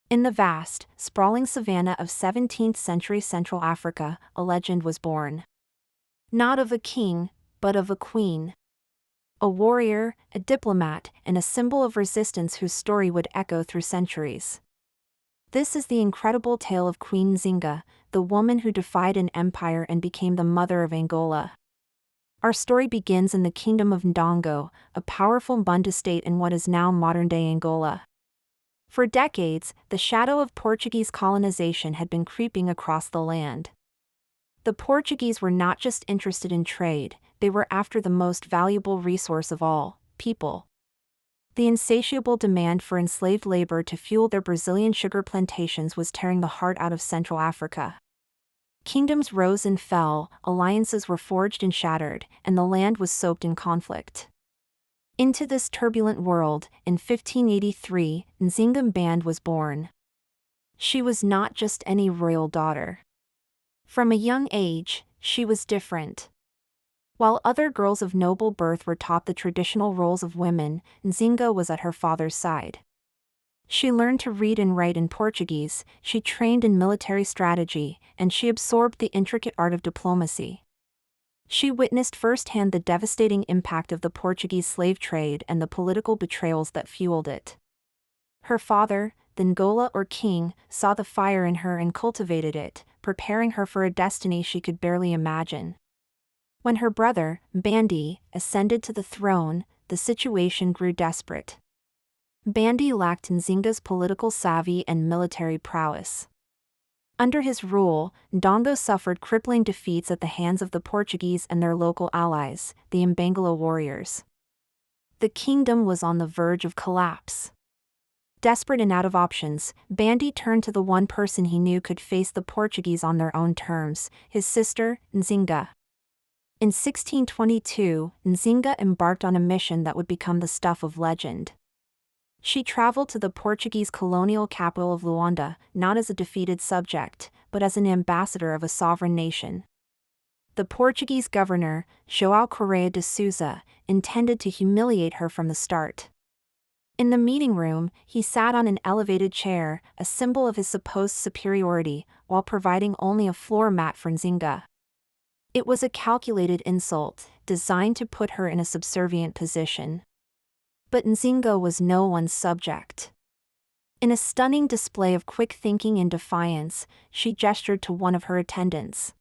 In the vast, sprawling savanna of 17th-century Central Africa, a legend was born. Not of a king, but of a queen. A warrior, a diplomat, and a symbol of resistance whose story would echo through centuries. This is the incredible tale of Queen Nzinga, the woman who defied an empire and became the mother of Angola. Our story begins in the kingdom of Ndongo, a powerful Bantu state in what is now modern-day Angola. For decades, the shadow of Portuguese colonization had been creeping across the land. The Portuguese were not just interested in trade, they were after the most valuable resource of all, people. The insatiable demand for enslaved labor to fuel their Brazilian sugar plantations was tearing the heart out of Central Africa. Kingdoms rose and fell, alliances were forged and shattered, and the land was soaked in conflict. Into this turbulent world, in 1583, Nzinga Band was born. She was not just any royal daughter. From a young age, she was different. While other girls of noble birth were taught the traditional roles of women, Nzinga was at her father's side. She learned to read and write in Portuguese, she trained in military strategy, and she absorbed the intricate art of diplomacy. She witnessed firsthand the devastating impact of the Portuguese slave trade and the political betrayals that fueled it. Her father, the Angola or king, saw the fire in her and cultivated it, preparing her for a destiny she could barely imagine. When her brother, Bandi, ascended to the throne, the situation grew desperate. Bandi lacked Nzinga's political savvy and military prowess. Under his rule, Ndongo suffered crippling defeats at the hands of the Portuguese and their local allies, the Mbangala warriors. The kingdom was on the verge of collapse. Desperate and out of options, Bandi turned to the one person he knew could face the Portuguese on their own terms, his sister, Nzinga. In 1622, Nzinga embarked on a mission that would become the stuff of legend. She traveled to the Portuguese colonial capital of Luanda, not as a defeated subject, but as an ambassador of a sovereign nation. The Portuguese governor, João Correia de Sousa, intended to humiliate her from the start. In the meeting room, he sat on an elevated chair, a symbol of his supposed superiority, while providing only a floor mat for Nzinga. It was a calculated insult, designed to put her in a subservient position. But Nzinga was no one's subject. In a stunning display of quick thinking and defiance, she gestured to one of her attendants.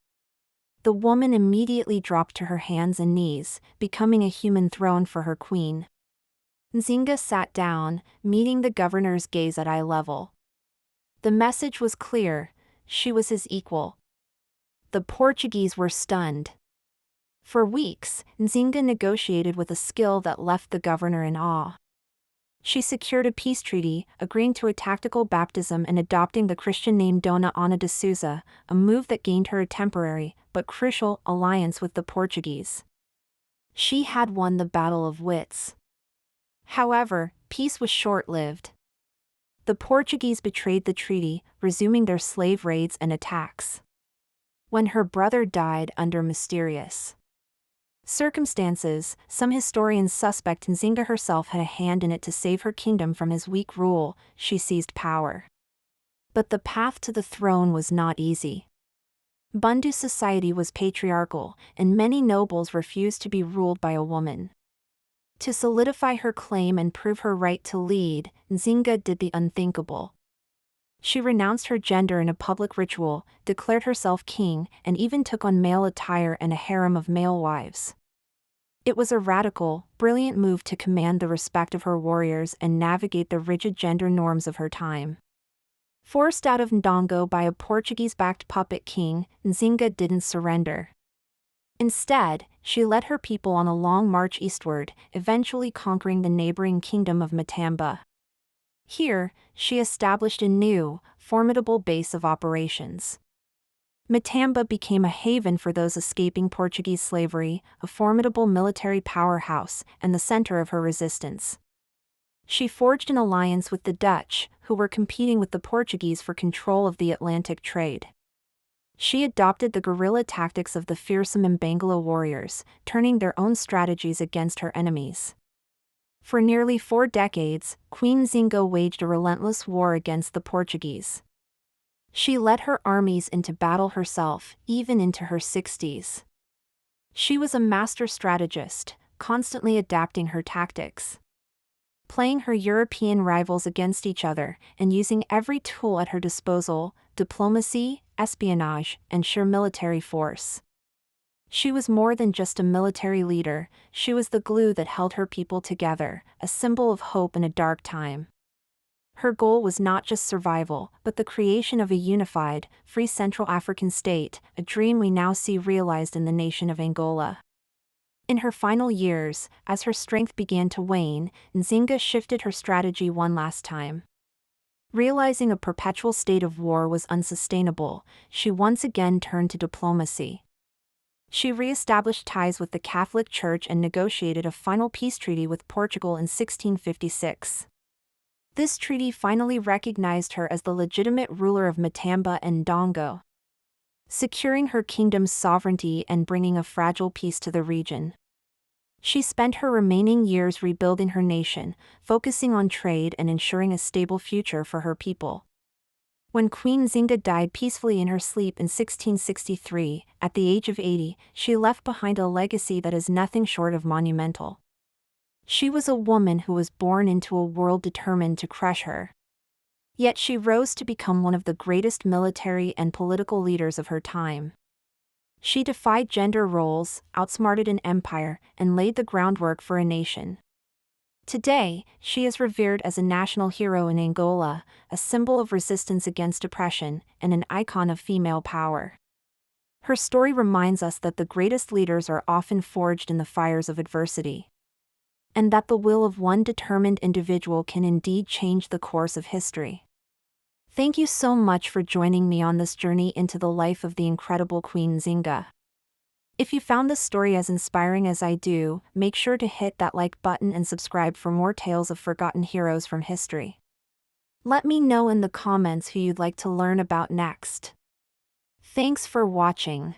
The woman immediately dropped to her hands and knees, becoming a human throne for her queen. Nzinga sat down, meeting the governor's gaze at eye level. The message was clear: she was his equal. The Portuguese were stunned. For weeks, Nzinga negotiated with a skill that left the governor in awe. She secured a peace treaty, agreeing to a tactical baptism and adopting the Christian name Dona Ana de Sousa, a move that gained her a temporary, but crucial, alliance with the Portuguese. She had won the battle of wits. However, peace was short-lived. The Portuguese betrayed the treaty, resuming their slave raids and attacks. When her brother died under mysterious circumstances, some historians suspect Nzinga herself had a hand in it to save her kingdom from his weak rule. She seized power. But the path to the throne was not easy. Bantu society was patriarchal, and many nobles refused to be ruled by a woman. To solidify her claim and prove her right to lead, Nzinga did the unthinkable. She renounced her gender in a public ritual, declared herself king, and even took on male attire and a harem of male wives. It was a radical, brilliant move to command the respect of her warriors and navigate the rigid gender norms of her time. Forced out of Ndongo by a Portuguese-backed puppet king, Nzinga didn't surrender. Instead, she led her people on a long march eastward, eventually conquering the neighboring kingdom of Matamba. Here, she established a new, formidable base of operations. Matamba became a haven for those escaping Portuguese slavery, a formidable military powerhouse, and the center of her resistance. She forged an alliance with the Dutch, who were competing with the Portuguese for control of the Atlantic trade. She adopted the guerrilla tactics of the fearsome Mbangala warriors, turning their own strategies against her enemies. For nearly 4 decades, Queen Nzinga waged a relentless war against the Portuguese. She led her armies into battle herself, even into her 60s. She was a master strategist, constantly adapting her tactics, playing her European rivals against each other, and using every tool at her disposal: diplomacy, espionage, and sheer military force. She was more than just a military leader, she was the glue that held her people together, a symbol of hope in a dark time. Her goal was not just survival, but the creation of a unified, free Central African state, a dream we now see realized in the nation of Angola. In her final years, as her strength began to wane, Nzinga shifted her strategy one last time. Realizing a perpetual state of war was unsustainable, she once again turned to diplomacy. She re-established ties with the Catholic Church and negotiated a final peace treaty with Portugal in 1656. This treaty finally recognized her as the legitimate ruler of Matamba and Ndongo, securing her kingdom's sovereignty and bringing a fragile peace to the region. She spent her remaining years rebuilding her nation, focusing on trade and ensuring a stable future for her people. When Queen Nzinga died peacefully in her sleep in 1663, at the age of 80, she left behind a legacy that is nothing short of monumental. She was a woman who was born into a world determined to crush her. Yet she rose to become one of the greatest military and political leaders of her time. She defied gender roles, outsmarted an empire, and laid the groundwork for a nation. Today, she is revered as a national hero in Angola, a symbol of resistance against oppression, and an icon of female power. Her story reminds us that the greatest leaders are often forged in the fires of adversity, and that the will of one determined individual can indeed change the course of history. Thank you so much for joining me on this journey into the life of the incredible Queen Nzinga. If you found this story as inspiring as I do, make sure to hit that like button and subscribe for more tales of forgotten heroes from history. Let me know in the comments who you'd like to learn about next. Thanks for watching.